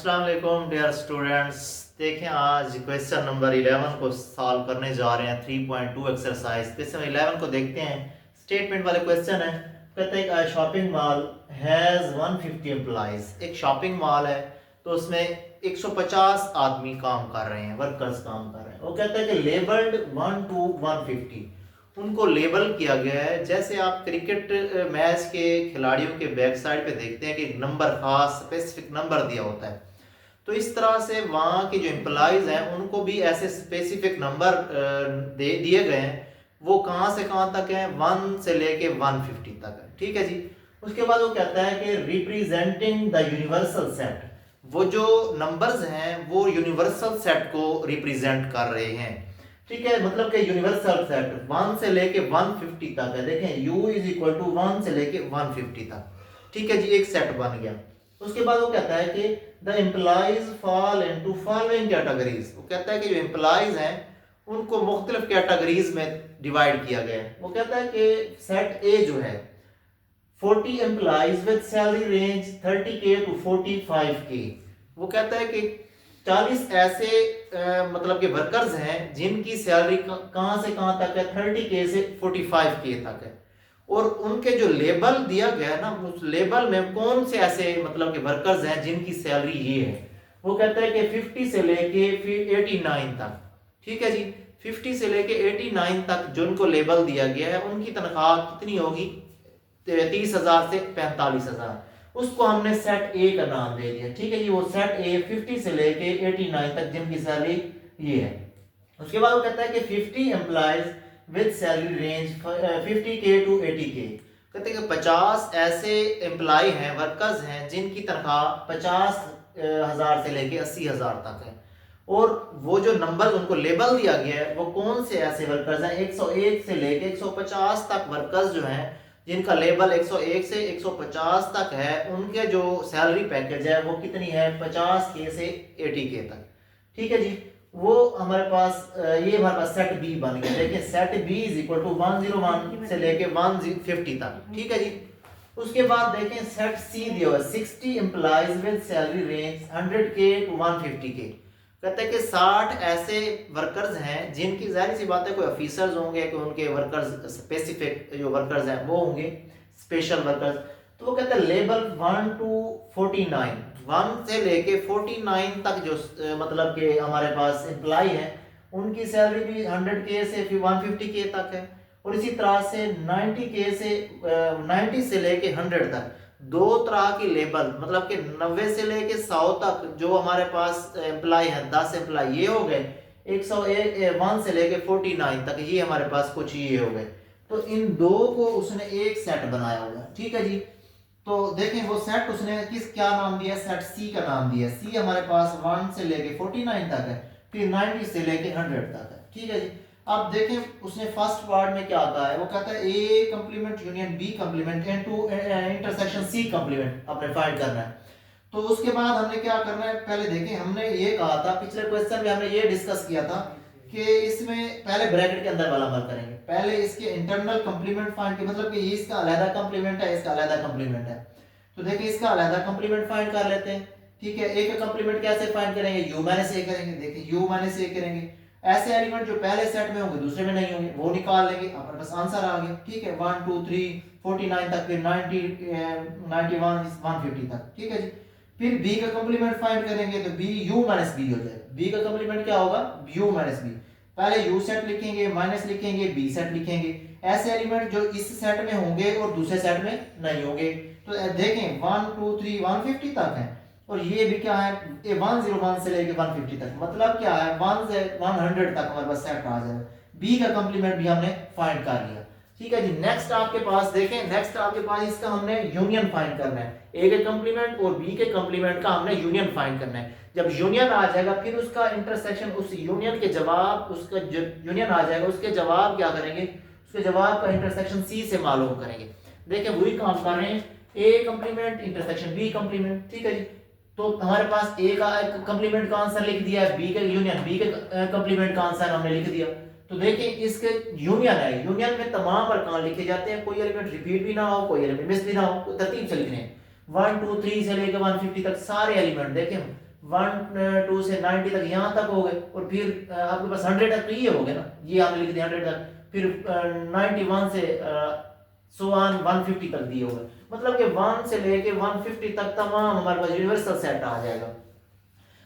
अस्सलाम वालेकुम dear students. देखें आज क्वेश्चन नंबर 11 को सॉल्व करने जा रहे हैं 3.2 एक्सरसाइज। क्वेश्चन 11 को देखते हैं। स्टेटमेंट वाले क्वेश्चन है। कहते हैं शॉपिंग मॉल हैज़ 150 एम्प्लॉइज। एक शॉपिंग मॉल है तो उसमें 150 आदमी काम कर रहे हैं, वर्कर्स काम कर रहे हैं। वो कहते हैं कि लेबल्ड 1 to 150, उनको लेबल किया गया है। जैसे आप क्रिकेट मैच के खिलाड़ियों के बैक साइड पे देखते हैं कि नंबर खास स्पेसिफिक नंबर दिया होता है, तो इस तरह से वहाँ के जो एम्प्लॉइज हैं उनको भी ऐसे स्पेसिफिक नंबर दे दिए गए हैं। वो कहाँ से कहाँ तक हैं, 1 से लेके 150 तक है। ठीक है जी। उसके बाद वो कहता है कि रिप्रेजेंटिंग द यूनिवर्सल सेट, वो जो नंबर्स हैं वो यूनिवर्सल सेट को रिप्रेजेंट कर रहे हैं। ठीक है, मतलब कि यूनिवर्सल सेट 1 से लेके 150 तक है। देखें u इज इक्वल टू 1 से लेके 150 तक। ठीक है जी, एक सेट बन गया। उसके बाद वो कहता है कि the employees fall into following categories. वो कहता है कि जो एम्प्लॉइज हैं उनको मुख्तलिफ कैटेगरीज में डिवाइड किया गया है। वो कहता है कि सेट ए जो है 40 employees with salary range 30K to 45K। वो कहता है कि 40 ऐसे मतलब के वर्कर्स हैं जिनकी सैलरी कहां से कहां तक है, 30K से 45K तक है। और उनके जो लेबल दिया गया है ना, उस लेबल में कौन से ऐसे मतलब के वर्कर्स हैं जिनकी सैलरी ये है। वो कहता है कि 50 से लेके 89 तक। ठीक है जी, 50 से लेके 89 तक जो उनको लेबल दिया गया है उनकी तनख्वाह कितनी होगी, 30,000 से 45,000। उसको हमने सेट ए का नाम दे दिया। ठीक है जी, वो सेट ए 50 से लेके 89 तक जिनकी सैलरी ये है। उसके बाद वो कहता है कि 50 employees with salary range 50K to 80K। कहते हैं कि 50 ऐसे एम्प्लॉय हैं, वर्कर्स हैं जिनकी तनख्वाह 50,000 से लेके 80,000 तक है। और वो जो नंबर उनको लेबल दिया गया है वो कौन से ऐसे वर्कर्स हैं, 101 से लेके 150 तक वर्कर्स जो हैं जिनका लेबल 101 से 150 तक है, उनके जो सैलरी पैकेज है वो कितनी है, 50K से 80K तक। ठीक है जी, वो हमारे पास ये हमारे पास सेट बी बन गया। देखिए set B is equal to 101 से लेके 150 तक। ठीक है जी। उसके बाद देखें सेट सी दिया हुआ 60 employees with salary range 100K to 150K। कहते हैं कि 60 ऐसे वर्कर्स हैं जिनकी जाहिर सी बात है कोई ऑफिसर्स होंगे, कोई उनके वर्कर्स स्पेसिफिक जो वर्कर्स हैं वो होंगे स्पेशल वर्कर्स। तो वो कहते हैं लेबल 1 to 49, 1 से लेके 49 तक जो मतलब कि हमारे पास एम्प्लॉय हैं उनकी सैलरी भी 100K से 150K तक है। और इसी तरह से 90K से 90 से लेके 100 तक दो तरह की लेबल, मतलब कि 90 से लेके 100 तक जो हमारे पास एम्प्लॉय हैं 10 एम्प्लॉय ये हो गए। 101 से लेके 49 तक ये हमारे पास कुछ ये हो गए। तो इन दो को उसने एक सेट बनाया हुआ है। ठीक है जी। तो देखें वो सेट उसने क्या नाम दिया, सेट सी का नाम दिया। सी हमारे पास 1 से लेके 49 तक है, फिर 90 से लेके 100 तक है। ठीक है जी। अब देखें उसने फर्स्ट पार्ट में क्या कहा है, वो कहता है A complement union B complement and to intersection C complement आपने फाइंड करना है। तो उसके बाद हमने क्या करना है, पहले देखें हमने ये कहा था पिछले क्वेश्चन में, हमने ये डिस्कस किया था कि इसमें पहले ब्रैकेट के अंदर वाला अमल करेंगे। पहले इसके इंटरनल कंप्लीमेंट फाइंड की, मतलब कि ये इसका अलग कंप्लीमेंट है, इसका अलग कंप्लीमेंट है। तो देखिए इसका अलग कंप्लीमेंट फाइंड कर लेते हैं। ठीक है, ए का कंप्लीमेंट कैसे फाइंड करेंगे, u माइनस ए करेंगे। देखिए u माइनस ए करेंगे, ऐसे एलिमेंट जो पहले सेट में होंगे दूसरे में नहीं होंगे वो निकाल लेंगे, हमारे पास आंसर आ गया। ठीक है, 1 2 3 49 तक, फिर 90 91 150 तक। ठीक है जी। फिर b का कंप्लीमेंट फाइंड करेंगे तो b u माइनस b हो जाएगा। b का कंप्लीमेंट क्या होगा, u माइनस b। पहले u सेट लिखेंगे, माइनस लिखेंगे, b सेट लिखेंगे। ऐसे एलिमेंट जो इस सेट में होंगे और दूसरे सेट में नहीं होंगे। तो देखें 1 2 3 150 तक है, और ये भी क्या है, ये 101 से लेके 150 तक, मतलब क्या है 1 से 100 तक हमारे पास सेट आ जाएगा। बी का कंप्लीमेंट भी हमने फाइंड कर लिया। ठीक है जी। नेक्स्ट आपके पास देखें, नेक्स्ट आपके पास इसका हमने यूनियन फाइंड करना है। ए के कंप्लीमेंट और बी के कंप्लीमेंट का हमने यूनियन फाइंड करना है। जब यूनियन आ जाएगा फिर उसका इंटरसेक्शन, उस यूनियन के जवाब, उसका जो यूनियन आ जाएगा उसके जवाब क्या करेंगे, उसके जवाब का इंटरसेक्शन सी से मालूम करेंगे। देखिए वही काम कर रहे हैं, ए कंप्लीमेंट इंटरसेक्शन बी कंप्लीमेंट। ठीक है जी। तो हमारे पास ए का कंप्लीमेंट का आंसर लिख दिया है, बी के यूनियन बी के कंप्लीमेंट का आंसर हमने लिख दिया। तो देखिए इसके यूनियन है, यूनियन में तमाम अरकान लिखे जाते हैं, कोई एलिमेंट रिपीट भी ना हो, कोई एलिमेंट मिस भी ना हो, तरतीब से लिखने हैं। 1 2 3 से लेकर 150 तक सारे एलिमेंट देखें 12 से 90 तक यहाँ तक हो गए, और फिर आपके पास 100 तक तो ये हो गए ना, ये हमने लिख दिया 100 तक, फिर 91 से सो ऑन 150 तक दिए हुए, मतलब कि 1 से लेके 150 तक तमाम हमारे पास यूनिवर्सल सेट आ जाएगा।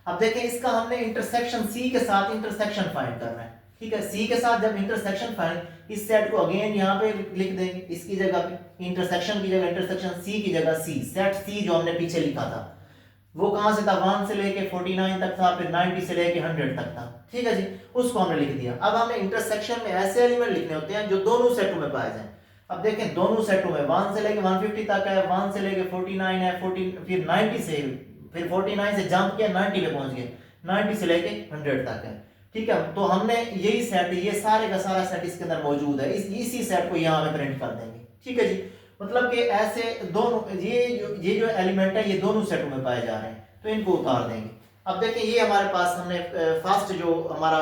अब देखें इसका हमने इंटरसेक्शन सी के साथ इंटरसेक्शन फाइंड करना है, ठीक है। सी के साथ जब इंटरसेक्शन फाइंड, इस सेट को अगेन यहाँ पे लिख देंगे, इसकी जगह पे इंटरसेक्शन की जगह इंटरसेक्शन, सी की जगह सी, सेट सी जो हमने पीछे लिखा था वो कहां से था, 1 से लेके 49 तक था, फिर 90 से लेके 100 तक था, ठीक है जी, उसको हमने लिख दिया। अब हमें इंटरसेक्शन में ऐसे एलिमेंट लिखने होते हैं जो दोनों सेटों में पाए जाएं। अब देखें दोनों सेटों में 1 से लेके 150 तक है, 1 से लेके 49 है, 40 फिर 90 से, फिर 49 से जंप किया 90 पे पहुंच गए, 90 से लेके 100 तक है, ठीक है। तो हमने यही सेट, ये सारे का सारा सेट इसके अंदर मौजूद है, इसी सेट को यहाँ पे प्रिंट कर देंगे, ठीक है जी। मतलब कि ऐसे दोनों ये जो एलिमेंट है ये दोनों सेटों में पाए जा रहे हैं, तो इनको उतार देंगे। अब देखें ये हमारे पास हमने फर्स्ट जो हमारा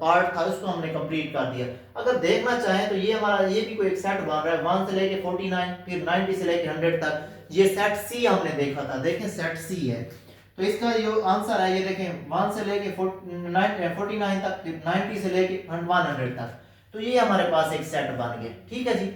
पार्ट था उसको हमने कंप्लीट कर दिया। अगर देखना चाहें तो ये हमारा ये भी कोई एक सेट बन रहा है 1 से लेके 49 फिर 90 से लेके 100 तक, ये सेट सी हमने देखा था, देखें सेट सी है। तो इसका जो आंसर है ये देखें 1 से लेके 49 तक, 90 से लेके 100 तक, तो ये हमारे पास एक सेट बन गया, ठीक है जी।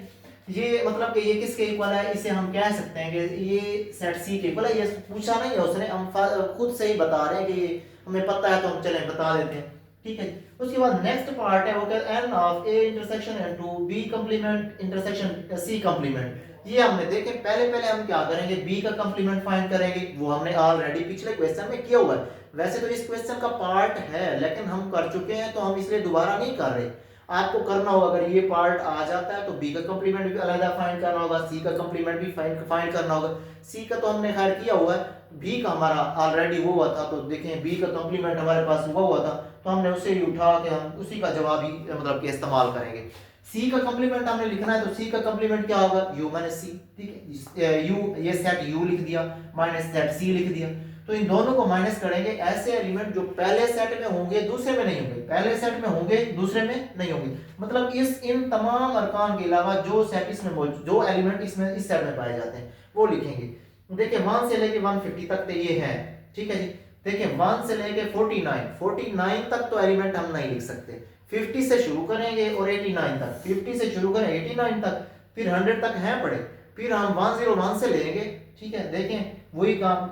ये मतलब कि ये किसके इक्वल है, इसे हम कह सकते हैं कि ये सेट सी के इक्वल है। ये पूछा नहीं है उसने, हम खुद से ही बता रहे हैं कि ये हमें पता है तो हम चलें बता देते हैं, ठीक है। उसके बाद नेक्स्ट पार्ट है वो कहता है n of A intersection into B complement intersection C complement. ये हमने देखे, पहले हम क्या करेंगे, बी का कंप्लीमेंट फाइंड करेंगे, वो हमने ऑलरेडी पिछले क्वेश्चन में किया हुआ है। वैसे तो इस क्वेश्चन का पार्ट है लेकिन हम कर चुके हैं तो हम इसलिए दोबारा नहीं कर रहे। आपको करना होगा, अगर ये पार्ट आ जाता है तो बी का कंप्लीमेंट भी अलग फाइंड करना होगा, सी का कंप्लीमेंट भी फाइंड करना होगा। सी का तो हमने खैर किया हुआ है, बी का हमारा ऑलरेडी वो हुआ था, तो देखें बी का कंप्लीमेंट हमारे पास हुआ था, तो हमने उसे ही उठा के हम उसी का जवाब ही मतलब कि इस्तेमाल करेंगे। सी का कंप्लीमेंट हमने लिखना है, तो सी का कंप्लीमेंट क्या होगा, यू माइनस सी, ठीक है। यू, ये सेट यू लिख दिया माइनस सेट सी लिख दिया, तो इन दोनों को माइनस करेंगे। ऐसे एलिमेंट जो पहले सेट में होंगे दूसरे में नहीं होंगे, पहले सेट में होंगे दूसरे में नहीं होंगे, मतलब इन तमाम अरकान के अलावा जो सेट इसमें मौजूद, जो एलिमेंट इसमें इस सेट में पाए जाते हैं वो लिखेंगे। देखिए 1 से लेके 150 तक तो ये है, ठीक है जी। देखिए 1 से लेके 49 तक तो एलिमेंट हम नहीं लिख सकते, 50 से शुरू करेंगे और 89 तक, 50 से शुरू करें 89 तक, फिर 100 तक है पड़े, फिर हम 101 से लेंगे, ठीक है। देखें वही काम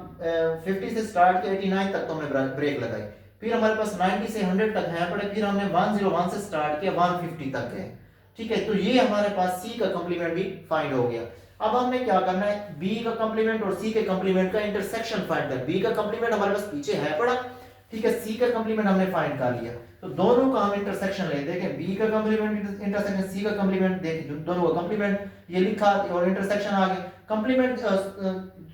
50 से स्टार्ट किया 89 तक तो हमने ब्रेक लगाई, फिर हमारे पास 90 से 100 तक है पड़े, फिर हमने 101 से स्टार्ट किया 150 तक है, ठीक है। तो ये हमारे पास सी का कंप्लीमेंट भी फाइंड हो गया। अब हमने क्या करना है, बी का कंप्लीमेंट और सी के कंप्लीमेंट का इंटरसेक्शन फाइंड कर। बी का कंप्लीमेंट हमारे पास पीछे है पड़ा, ठीक है, सी का कंप्लीमेंट हमने फाइंड कर लिया, तो दोनों का हम इंटरसेक्शन ले। देखें बी का कंप्लीमेंट इंटरसेक्शन सी का कंप्लीमेंट, देखें दोनों का कंप्लीमेंट ये लिखा और इंटरसेक्शन आ गया। कंप्लीमेंट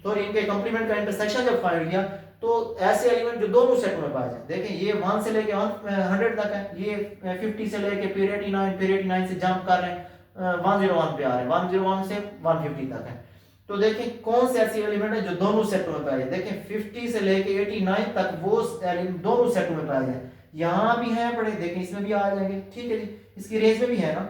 सॉरी इनके कंप्लीमेंट का इंटरसेक्शन जब फाइंड किया तो ऐसे एलिमेंट जो दोनों सेट में पाए जाए, देखें ये 1 से लेके 100 तक है, ये 50 से लेके फिर 89 से जंप कर रहे हैं 101 पे आ रहे हैं, 101 से 150 तक है। तो देखें कौन से ऐसे एलिमेंट है जो दोनों सेटों में पाए जाए। देखें 50 से लेके 89 तक वो एलिमेंट दोनों सेटों में पाए जाए, यहाँ भी है पड़े, देखें इसमें भी आ जाएंगे, ठीक है जी, इसकी रेंज में भी है ना।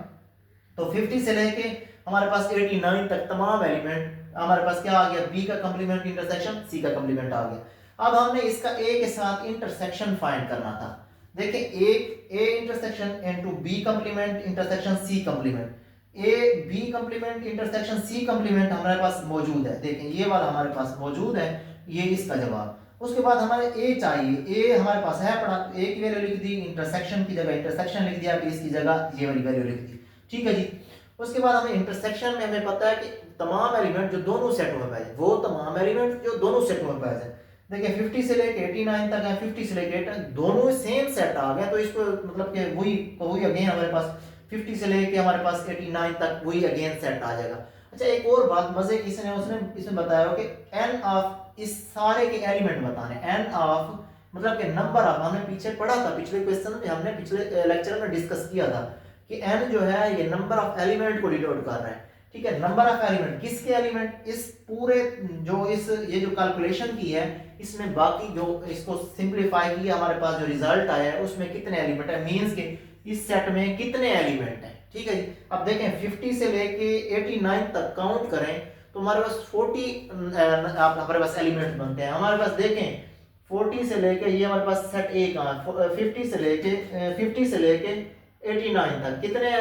तो 50 से लेके हमारे पास 89 तक तमाम एलिमेंट हमारे पास क्या आ गया, बी का कंप्लीमेंट इंटरसेक्शन सी का कंप्लीमेंट आ गया। अब हमने इसका ए के साथ इंटरसेक्शन फाइंड करना था। देखें A intersection into B complement intersection C complement, A B complement intersection C complement हमारे पास मौजूद है, देखें ये वाला हमारे पास मौजूद है, ये इसका जवाब। उसके बाद हमारे ए चाहिए, ए हमारे पास है पड़ा, ए की वैल्यू लिख दी, इंटरसेक्शन की जगह इंटरसेक्शन लिख दिया, फिर इसकी जगह ये वाली वैल्यू लिख दी, ठीक है जी। उसके बाद हमें इंटरसेक्शन में हमें पता है कि तमाम एलिमेंट जो दोनों सेटों में पाए जाए, वो तमाम एलिमेंट जो दोनों सेटों में पाए जाए। देखिए 50 से लेके 89 तक है, 50 से लेके 89 दोनों सेम सेट आ गया, तो इसको मतलब कि वही अगेन हमारे पास 50 से लेके हमारे पास 89 तक वही अगेन सेट आ जाएगा। अच्छा एक और बात मजे की उसने इसमें बताया कि एन ऑफ इस सारे के एलिमेंट बताने, एन ऑफ मतलब कि नंबर ऑफ, हमने पीछे पढ़ा था पिछले क्वेश्चन में, हमने पिछले लेक्चर में डिस्कस किया था कि एन जो है ये नंबर ऑफ एलिमेंट को डिनोट कर रहा है, ठीक है। नंबर ऑफ एलिमेंट, किसके एलिमेंट, इस पूरे जो ये जो कैलकुलेशन की है इसमें बाकी जो इसको सिंपलीफाई किया हमारे पास जो रिजल्ट आया है उसमें कितने एलिमेंट है, मींस के इस सेट में कितने एलिमेंट हैं, ठीक है जी। अब देखें 50 से लेके 89 तक काउंट करें तो हमारे पास 40 हमारे पास एलिमेंट बनते हैं। हमारे पास देखें 40 से लेके ये हमारे पास सेट ए कहाँ, 50 से लेके 89 तक कितने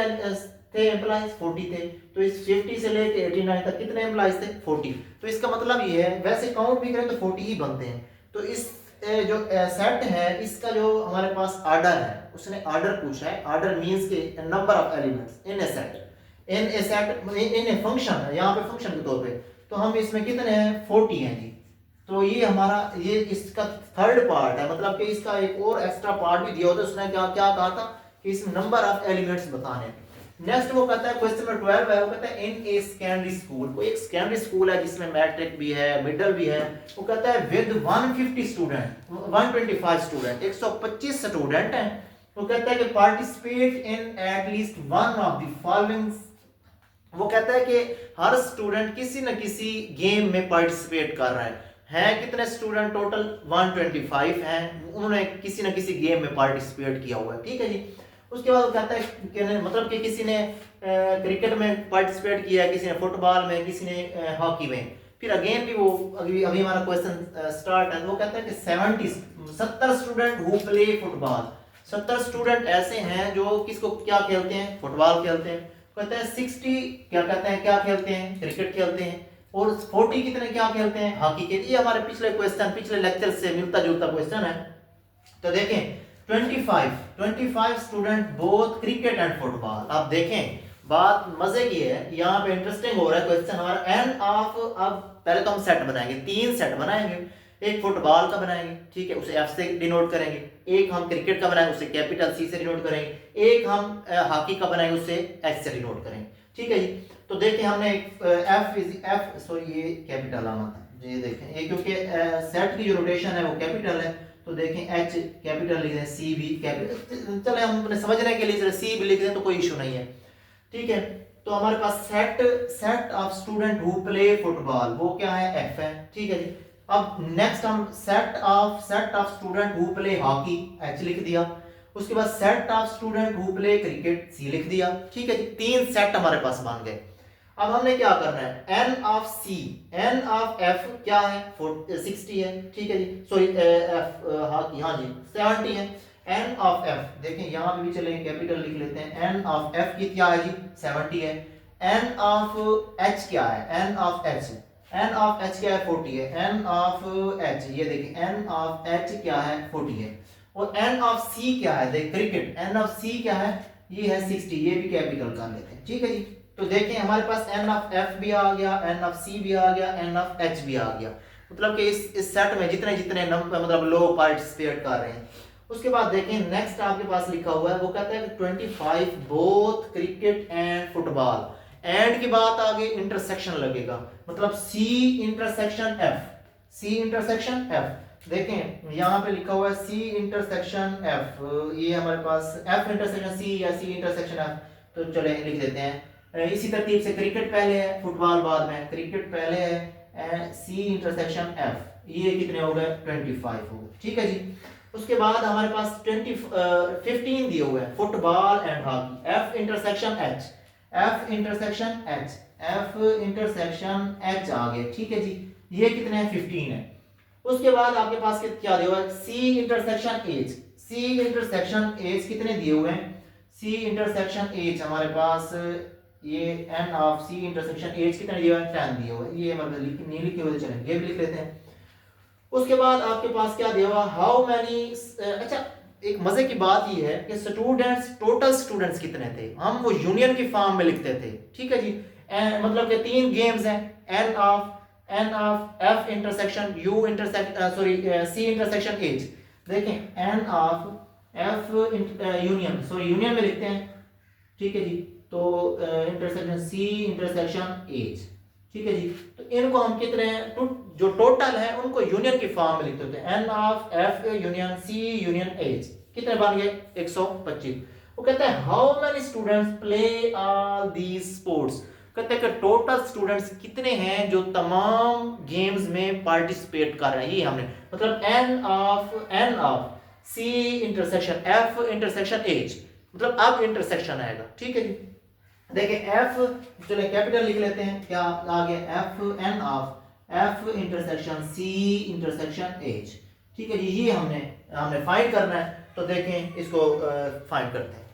थे एम्प्लॉइज, 40 थे। तो इस 50 से लेके 89 तक कितने एम्प्लॉइज थे, 40। तो इसका मतलब ये है, वैसे काउंट भी करें तो 40 ही बनते हैं। तो इस जो सेट है इसका जो हमारे पास आर्डर है, उसने आर्डर पूछा है। आर्डर मींस के number of elements in A set, in a function, यहाँ पे फंक्शन के तौर पे। तो हम इसमें कितने हैं, 40 हैं जी। तो ये हमारा, ये इसका थर्ड पार्ट है, मतलब कि इसका एक और एक्स्ट्रा पार्ट भी दिया होता है। उसने क्या क्या कहा था कि इसमें नंबर ऑफ एलिमेंट्स बताने। नेक्स्ट वो कहता है क्वेश्चन नंबर 12 है, वो कहता है इन ए सेकेंडरी स्कूल, कोई एक सेकेंडरी स्कूल है जिसमें मैट्रिक भी है, मिडिल भी है। वो कहता है विद 150 स्टूडेंट, 125 स्टूडेंट, 125 स्टूडेंट हैं। वो कहता है कि participate in at least one of the following. वो कहता है कि हर स्टूडेंट किसी न किसी गेम में पार्टिसिपेट कर रहा है कितने स्टूडेंट, टोटल 125 हैं, उन्होंने किसी न किसी गेम में पार्टिसिपेट किया हुआ है, ठीक है जी। उसके बाद वो कहता है कि मतलब कि किसी ने क्रिकेट में पार्टिसिपेट किया है, किसी ने फुटबॉल में, किसी ने हॉकी में। फिर अगेन भी वो अभी हमारा क्वेश्चन स्टार्ट है। वो कहता है कि 70 student who play football, 70 student ऐसे हैं जो किसको क्या खेलते हैं, फुटबॉल खेलते हैं। कहते हैं 60 क्या कहते हैं, क्या खेलते हैं, क्रिकेट खेलते हैं। और 40 कितने क्या खेलते हैं, हॉकी के। ये हमारे पिछले क्वेश्चन, पिछले लेक्चर से मिलता जुलता क्वेश्चन है। तो देखें 25 student both cricket and football. अब देखें बात मजे की है, यहाँ पे इंटरेस्टिंग हो रहा है क्वेश्चन हमारा। एन ऑफ, अब पहले तो हम सेट बनाएंगे, 3 सेट बनाएंगे। एक फुटबॉल का बनाएंगे, ठीक है, उसे एफ से डिनोट करेंगे। एक हम क्रिकेट का बनाएंगे, उसे कैपिटल सी से डिनोट करेंगे। एक हम हॉकी का बनाएंगे, उसे एच से डिनोट करेंगे, ठीक है जी। तो देखिए हमने एफ सॉरी ये कैपिटल आना था, ये देखें ये क्योंकि सेट की जो रोटेशन है वो कैपिटल है। तो देखें एच कैपिटल लिख दें, सी भी कैपिटल, चले हम अपने समझने के लिए सी भी लिख दें तो कोई इशू नहीं है, ठीक है। तो हमारे पास set of student who play football, वो क्या है, एफ है, ठीक है जी। अब नेक्स्ट हम set of student who play hockey, H लिख दिया। उसके बाद set of student who play cricket, C लिख दिया, ठीक है जी। 3 सेट हमारे पास बन गए। अब हमने क्या करना है, n of C, n of F क्या है, 60 है, ठीक है जी। सॉरी एफ हॉकी, हाँ जी 70 है। एन ऑफ एफ देखें यहाँ पे भी चलेंगे, कैपिटल लिख लेते हैं। एन ऑफ एफ की क्या है जी, 70 है। एन ऑफ एच क्या है, n of H, n of H क्या है, 40 है। एन ऑफ एच ये देखिए, एन ऑफ एच क्या है, 40 है। और एन ऑफ सी क्या है, देख क्रिकेट, एन ऑफ सी क्या है, ये है 60, ये भी कैपिटल कर लेते हैं, ठीक है जी। तो देखें हमारे पास एन ऑफ एफ भी आ गया, एन ऑफ सी भी आ गया, एन ऑफ एच भी आ गया। मतलब कि इस सेट में जितने जितने नंबर मतलब लोग पार्टिसिपेट कर रहे हैं। उसके बाद देखें नेक्स्ट आपके पास लिखा हुआ है, वो कहता है कि 25 both cricket and football. And की बात आगे इंटरसेक्शन लगेगा, मतलब C intersection F, C intersection F. देखें यहाँ पे लिखा हुआ है सी इंटरसेक्शन एफ, ये हमारे पास एफ इंटरसेक्शन सी या सी इंटरसेक्शन एफ। तो चले लिख देते हैं इसी तरतीब से, क्रिकेट पहले है, फुटबॉल बाद में। क्रिकेट पहले है, सी इंटरसेक्शन एफ, ये कितने हो गए, 25 हो गए, ठीक है जी। उसके बाद हमारे पास 15 दिए हुए हैं, football and hockey. F intersection H, F intersection H, F intersection H आ गए, ठीक है जी। ये कितने हैं, 15 है। उसके बाद आपके पास क्या दिया हुआ है, C intersection H, C intersection H कितने दिए हुए हैं, सी इंटरसेक्शन एच हमारे पास ये n of C intersection H कितने दिए हुए हैं, 10 दिए हुए हैं। ये मतलब नहीं लिखे हुए, चलें ये भी लिख लेते हैं। उसके बाद आपके पास क्या दिया हुआ, हाउ मैनी, अच्छा एक मजे की बात ये है कि स्टूडेंट्स, टोटल स्टूडेंट्स कितने थे, हम वो यूनियन की फॉर्म में लिखते थे, ठीक है जी। मतलब कि 3 गेम्स हैं, N of F intersection U intersection sorry C intersection H. देखें N of F union, sorry union में लिखते हैं, ठीक है जी। तो इंटरसेक्शन सी इंटरसेक्शन एच, ठीक है जी। तो इनको हम कितने जो टोटल है उनको यूनियन की फॉर्म में लिखते होते हैं, N of F union C union H, कितने बन गए, 125। वो कहते हैं how many students play all these sports, कहते हैं कि टोटल स्टूडेंट्स कितने हैं जो तमाम गेम्स में पार्टिसिपेट कर रहे हैं। ये हमने मतलब n of C intersection F intersection H, मतलब अब इंटरसेक्शन आएगा, ठीक है जी। देखिए एफ, चलिए कैपिटल लिख लेते हैं, क्या आ गया, F n of F intersection C intersection H, ठीक है जी, ये हमने हमने फाइंड करना है। तो देखें इसको फाइंड करते हैं।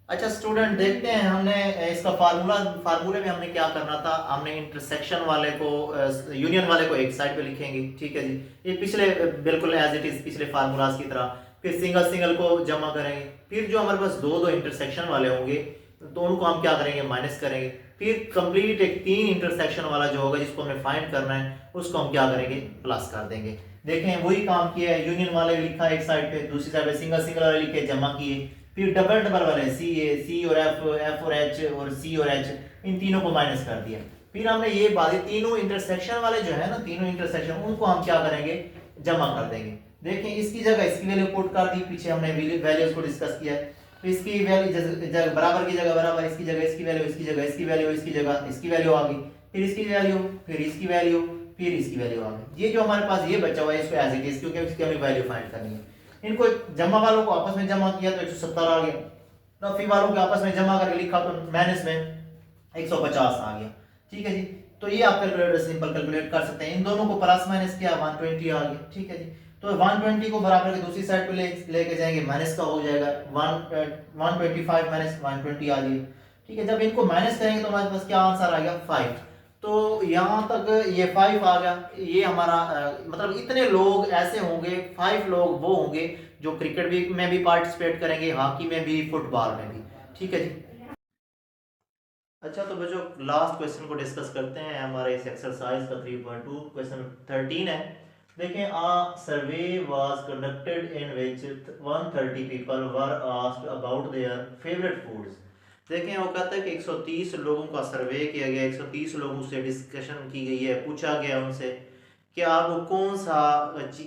अच्छा स्टूडेंट, देखते हैं हमने इसका फार्मूले में हमने क्या करना था। हमने इंटरसेक्शन वाले को यूनियन वाले को एक साइड पे लिखेंगे, ठीक है जी, ये पिछले बिल्कुल एज इट इज पिछले फार्मूलाज की तरह। फिर सिंगल सिंगल को जमा करेंगे। फिर जो हमारे पास दो दो इंटरसेक्शन वाले होंगे तो उनको हम क्या करेंगे, माइनस करेंगे। फिर कंप्लीट एक तीन इंटरसेक्शन वाला जो होगा जिसको हमें फाइंड करना है उसको हम क्या करेंगे, प्लस कर देंगे। देखें वही काम किया है, यूनियन वाले लिखा है एक साइड पे, दूसरी साइड पे सिंगल सिंगल वाले लिखे जमा किए। फिर डबल डबल वाले सी और एफ और एच और सी और एच, इन तीनों को माइनस कर दिया। फिर हमने ये बात, तीनों इंटरसेक्शन वाले जो है ना, तीनों इंटरसेक्शन उनको हम क्या करेंगे, जमा कर देंगे। देखें इसकी जगह इसकी वैल्यू पुट कर दी, पीछे हमने वैल्यूज को डिस्कस किया है। तो इसकी वैल्यू बराबर की जगह बराबर, इसकी जगह इसकी वैल्यू, इसकी जगह इसकी वैल्यू, इसकी जगह इसकी वैल्यू आ गई। फिर इसकी वैल्यू, फिर इसकी वैल्यू, फिर इसकी वैल्यू आ गई। ये जो हमारे पास ये बचा हुआ है इसको एज इट इज, क्योंकि इसकी हमें वैल्यू फाइंड करनी है। इनको जमा वालों को आपस में जमा किया तो 170 आ गया। नफी वालों के आपस में जमा करके लिखा तो माइनस में 150 आ गया। ठीक है जी, तो ये आप कैलकुलेटर सिंपल कैलकुलेट कर सकते हैं। इन दोनों को प्लस माइनस किया 120 आ गया। ठीक है जी, तो 120 को बराबर के दूसरी साइड पे लेके जाएंगे, माइनस का हो जाएगा 125 माइनस 120 आ गया। ठीक है, जब इनको माइनस करेंगे तो हमारे पास क्या आंसर आ गया, 5। तो यहाँ तक ये 5 आ गया। ये हमारा मतलब इतने लोग ऐसे होंगे, 5 लोग वो होंगे जो क्रिकेट भी में भी पार्टिसिपेट करेंगे, हॉकी में भी, फुटबॉल में भी। ठीक है जी। अच्छा तो बच्चों लास्ट क्वेश्चन को डिस्कस करते हैं हमारे इस एक्सरसाइज का 3.2 क्वेश्चन 13 है। देखें, a survey was conducted in which 130 people were asked about their favorite foods। देखें वो कहता है कि 130 लोगों का सर्वे किया गया, 130 लोगों से डिस्कशन की गई है, पूछा गया उनसे कि आपको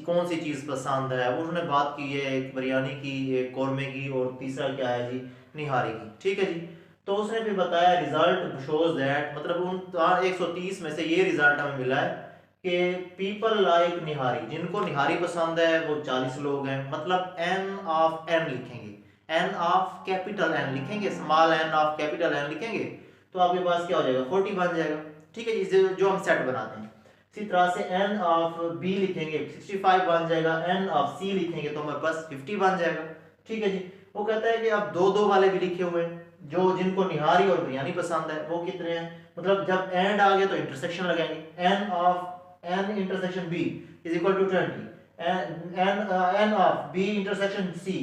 कौन सी चीज़ पसंद है। उन्होंने बात की है एक बिरयानी की, एक कौरमे की, और तीसरा क्या है जी, निहारी की। ठीक है जी, तो उसने भी बताया रिजल्ट शोज दैट, मतलब उन 130 में से ये रिजल्ट हमें मिला है कि पीपल लाइक निहारी, जिनको निहारी पसंद है वो 40 लोग हैं। मतलब एन ऑफ एन लिखेंगे, एन ऑफ कैपिटल एन लिखेंगे, small n of capital N लिखेंगे तो आपके पास क्या हो जाएगा, 40 बन जाएगा। ठीक है जी, जो हम सेट बनाते हैं। इसी तरह से एन ऑफ बी लिखेंगे 65 बन जाएगा, एन ऑफ सी लिखेंगे तो हमारे पास 50 बन जाएगा। ठीक है जी, वो कहता है कि अब दो दो वाले भी लिखे हुए हैं, जो जिनको निहारी और बिरयानी पसंद है वो कितने हैं। मतलब जब एंड आ गया तो इंटरसेक्शन लगाएंगे, n of N intersection B is equal to 20, n of B intersection C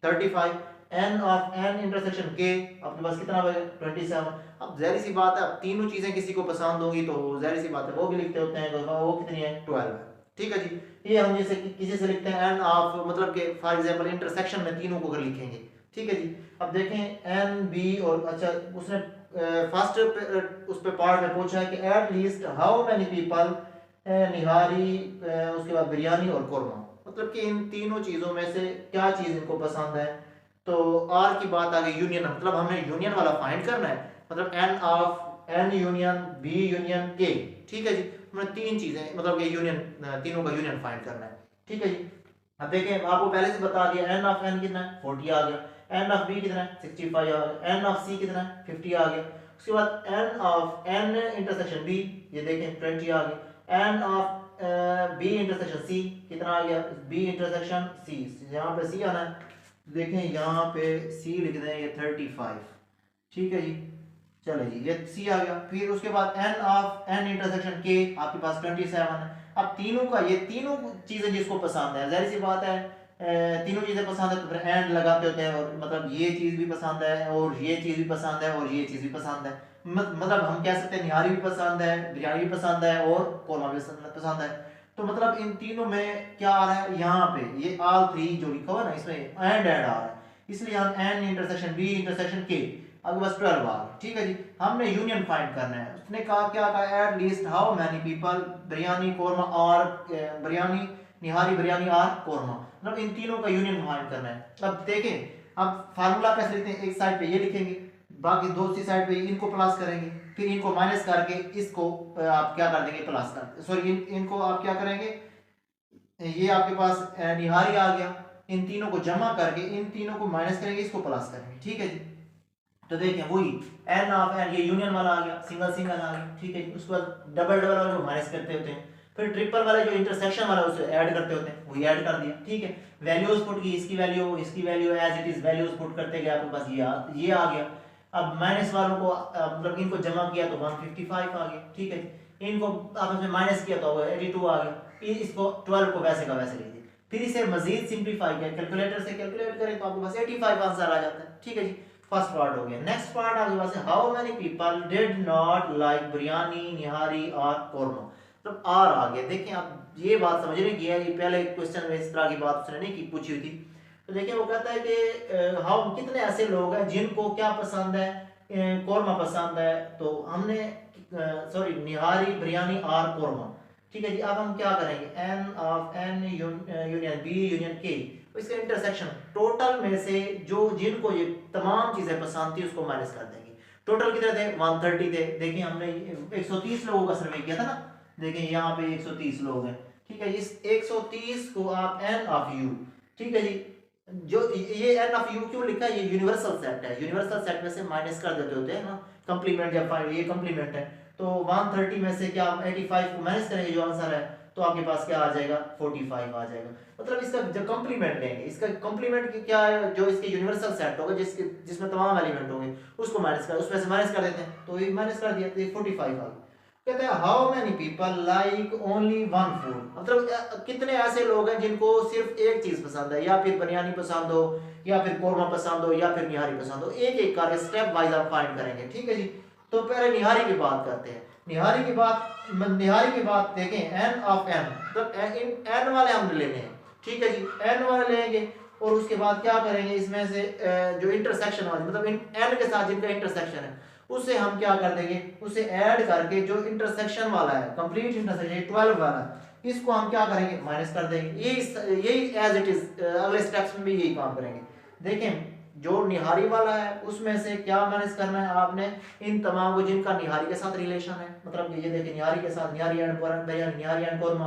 35, n of N intersection K आपके पास कितना बचे, 27। अब जाहिर सी बात है, अब तीनों चीजें किसी को पसंद होंगी तो जाहिर सी बात है वो भी लिखते होते हैं, तो वो कितनी है, 12 है। ठीक है जी, ये हम जैसे किसी से लिखते हैं एन ऑफ, मतलब कि फॉर एग्जांपल इंटरसेक्शन में तीनों को अगर लिखेंगे। ठीक है जी, अब देखें एन बी और, अच्छा उसने फर्स्ट उस पे पार्ट में पूछा है कि at least how many people nihari, उसके बाद बिरयानी और कौरमा, मतलब कि इन तीनों चीज़ों में से क्या चीज़ इनको पसंद है। तो आर की बात आ गई यूनियन, मतलब हमें यूनियन वाला फाइंड करना है, मतलब n of N union B union K. ठीक है जी, हमें तीन चीज़ें, मतलब कि यूनियन, तीनों का यूनियन फाइंड करना है। ठीक है जी, अब देखें आपको पहले से बता दिया एन ऑफ एन कितना है, 40 आ गया, एन ऑफ बी कितना है, 65 आ गया, एन ऑफ सी कितना है, 50 आ गया। उसके बाद n of N intersection B, ये देखें 20 आ गया, n of B intersection C कितना आ गया, बी इंटरसेक्शन सी, यहाँ पे सी आना है, देखें यहाँ पे सी लिख दें, ये 35। ठीक है जी, चलो जी ये सी आ गया। फिर उसके बाद n of N intersection K आपके पास 27 है। अब तीनों का, ये तीनों चीजें जिसको पसंद है, जाहिर सी बात है तीनों चीजें पसंद है तो फिर एंड लगाते होते हैं, और मतलब ये चीज भी पसंद है और ये चीज भी पसंद है और ये चीज भी पसंद है। मतलब हम कह सकते हैं निहारी भी पसंद है, बिरयानी भी पसंद है और कौरमा भी पसंद है। तो मतलब इन तीनों में क्या आ रहा है, यहाँ पे ये ऑल थ्री जो लिखा हुआ है ना, इसमें एंड आ रहा है, इसलिए हम एन इंटरसेक्शन बी इंटरसेक्शन के, अब बस 12 आ गए। ठीक है जी, हमने यूनियन फाइंड करना है। उसने कहा क्या कहा, eight least how many people biryani korma और बिरयानी निहारी बिरयानी और कौरमा, मतलब इन तीनों का यूनियन फाइंड करना है। अब देखें अब फार्मूला कैसे लिखते हैं, एक साइड पे ये लिखेंगे, बाकी दूसरी साइड पे इनको प्लस करेंगे, फिर इनको माइनस करके इसको आप क्या कर देंगे, प्लस कर, सॉरी इनको आप क्या करेंगे, ये आपके पास निहारी आ गया, इन तीनों को जमा करके इन तीनों को माइनस करेंगे, इसको प्लस करेंगे। ठीक है जी, तो देखें वही एन ऑफ एन, ये यूनियन वाला आ गया, सिंगल सिंगल आ गया। ठीक है, उसके बाद डबल डबल वाले को माइनस करते होते हैं, फिर ट्रिपल वाले जो इंटरसेक्शन वाला उसे ऐड करते होते हैं, वही ऐड कर दिया, ठीक है। वैल्यूज पुट की, इसकी value as it is values put करते गए, आपके पास ये आ गया। अब माइनस वालों को मतलब इनको जमा किया तो 155 आ गया, ठीक है। इनको आपस में माइनस किया तो 82 आ गया। इसको 12 को वैसे का वैसे लीजिए। फिर इसे मजीद सिंप्लीफाई किया, कैलकुलेटर से कैलकुलेट करें तो आपके पास 85 आंसर आ जाता है, ठीक है जी। फर्स्ट पार्ट हो गया। नेक्स्ट पार्ट आपके पास है how many people did not like biryani, nihari और कोरमा। मतलब आर आ गया। देखिए आप ये बात समझने की है, ये पहले क्वेश्चन में इस तरह की बात उसने नहीं की, पूछी हुई थी। तो देखिए वो कहता है कि हाउ कितने ऐसे लोग हैं जिनको क्या पसंद है, कोरमा पसंद है। तो हमने सॉरी निहारी, बिरयानी और कोरमा, ठीक है जी। अब हम क्या करेंगे, n of N union B union K, इसका इंटरसेक्शन टोटल में से जो जिनको ये तमाम चीजें पसंद थी उसको माइनस कर देंगे। टोटल कितने थे, 130 थे। देखिए हमने 130 लोगों का सर्वे किया था ना, देखिए यहाँ पे 130 लोग हैं, ठीक है। इस 130 को आप एन ऑफ यू, ठीक है जी। जो ये एन ऑफ यू क्यों लिखा है, ये यूनिवर्सल सेट है, यूनिवर्सल सेट में से माइनस कर देते होते हैं ना, कंप्लीमेंट या ये कंप्लीमेंट है। तो 130 में से क्या आप 85 को माइनस करेंगे, जो आंसर है तो आपके पास क्या आ जाएगा, 45 आ जाएगा। मतलब इसका जो कंप्लीमेंट लेंगे, इसका कंप्लीमेंट क्या है, जो इसके यूनिवर्सल सेट होगा जिसमें तमाम एलिमेंट होंगे उसको माइनस कर, उसमें से माइनस कर देते हैं, तो ये माइनस कर दिया तो ये 45 आ गया। कहते हैं how many people like only one food, मतलब कितने ऐसे लोग हैं जिनको सिर्फ एक चीज पसंद है, या फिर बिरयानी पसंद हो, या फिर कोरमा पसंद हो, या फिर निहारी पसंद हो। एक एक करके स्टेप वाइज आप फाइंड करेंगे, ठीक है जी। तो पहले निहारी की बात करते हैं। निहारी की बात देखें, एन ऑफ एन, मतलब एन वाले हम लेने हैं, ठीक है जी। एन वाले लेंगे और उसके बाद क्या करेंगे, इसमें से जो इंटरसेक्शन वाले, मतलब एन के साथ जिनका इंटरसेक्शन है उसे हम क्या कर देंगे, उसे ऐड करके जो इंटरसेक्शन वाला है, कंप्लीट इंटरसेक्शन 12 वाला, इसको हम क्या करेंगे, माइनस कर देंगे। यही एज इट इज अगले स्टेप्स में भी यही काम करेंगे। देखें जो निहारी वाला है उसमें से क्या माइनस करना है आपने, इन तमाम को जिनका निहारी के साथ रिलेशन है, मतलब ये देखिए निहारी के साथ निहारी एंड बिरयानी, निहारी एंड कोरमा,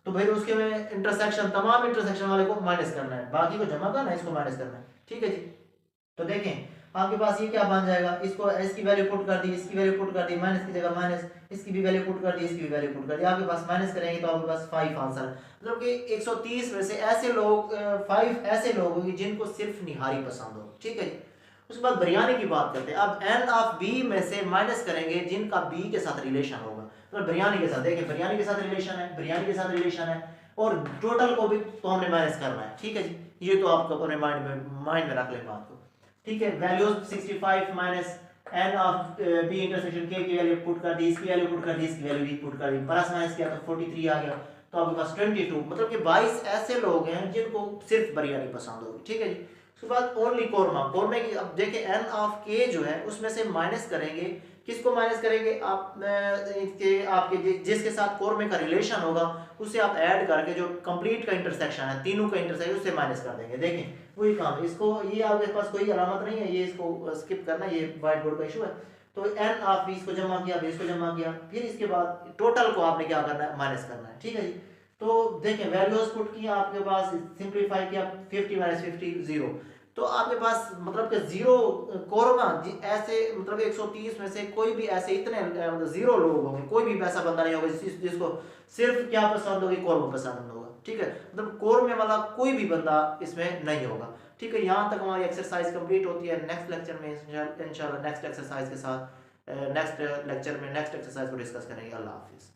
तो फिर उसके में इंटरसेक्शन, तमाम इंटरसेक्शन वाले को माइनस करना है, बाकी को जमा करना है, इसको माइनस करना है, ठीक है जी। तो देखें आपके पास ये क्या बन जाएगा, इसको इसकी वैल्यू पुट कर दी, इसकी वैल्यू पुट कर दी, माइनस की जगह माइनस, इसकी भी वैल्यू पुट कर दी, इसकी भी वैल्यू पुट कर दी, आपके पास माइनस करेंगे तो आपके पास 5 आंसर। मतलब कि 130 में से ऐसे लोग 5 ऐसे लोग होंगे जिनको सिर्फ निहारी पसंद हो, ठीक है। उसके बाद बिरयानी की बात करते हैं। अब एन ऑफ बी में से माइनस करेंगे जिनका बी के साथ रिलेशन होगा, मतलब बिरयानी के साथ, देखिए बिरयानी के साथ रिलेशन है, बिरयानी के साथ रिलेशन है, और टोटल को भी तो हमने माइनस करना है, ठीक है जी। ये तो आपको अपने माइंड में रख लें बात को, ठीक है। Values 65 minus n of B intersection K की वैल्यू पुट कर दी, इसकी वैल्यू पुट कर दी, इसकी वैल्यू भी पुट कर दी, प्लस माइनस किया तो 43 आ गया, तो आपके पास 22, मतलब कि 22 ऐसे लोग हैं जिनको सिर्फ बिरयानी पसंद होगी, ठीक है जी। उसके बाद ओनली कोरमा, कोरमे की अब देखिए एन ऑफ के जो है उसमें से माइनस करेंगे, किसको माइनस करेंगे, आपके जिसके साथ कोरमे का रिलेशन होगा उसे आप ऐड करके जो कंप्लीट का इंटरसेक्शन है, तीनों का इंटरसेक्शन, उससे माइनस कर देंगे। देखें वही काम, इसको ये आपके पास कोई अलामत नहीं है, ये इसको स्किप करना, ये व्हाइट बोर्ड का इशू है। तो एन ऑफ बी को जमा किया, बी को जमा किया, फिर इसके बाद टोटल को आपने क्या करना है, माइनस करना है, ठीक है जी। तो देखें वैल्यूज पुट किया, आपके पास सिंप्लीफाई किया, 50 माइनस 50 0, तो आपके पास मतलब कि जीरो कोरमा ऐसे, मतलब 130 में से कोई भी ऐसे इतने मतलब जीरो लोग होंगे, कोई भी ऐसा बंदा नहीं होगा जिसको सिर्फ क्या पसंद होगी, कोरमा पसंद होगा, ठीक है। मतलब कोरमे वाला कोई भी बंदा इसमें नहीं होगा, ठीक है। यहाँ तक हमारी एक्सरसाइज कंप्लीट होती है। नेक्स्ट लेक्चर में इंशाल्लाह नेक्स्ट एक्सरसाइज के साथ नेक्स्ट लेक्चर में नेक्स्ट एक्सरसाइज को डिस्कस करेंगे। अल्लाह हाफिज़।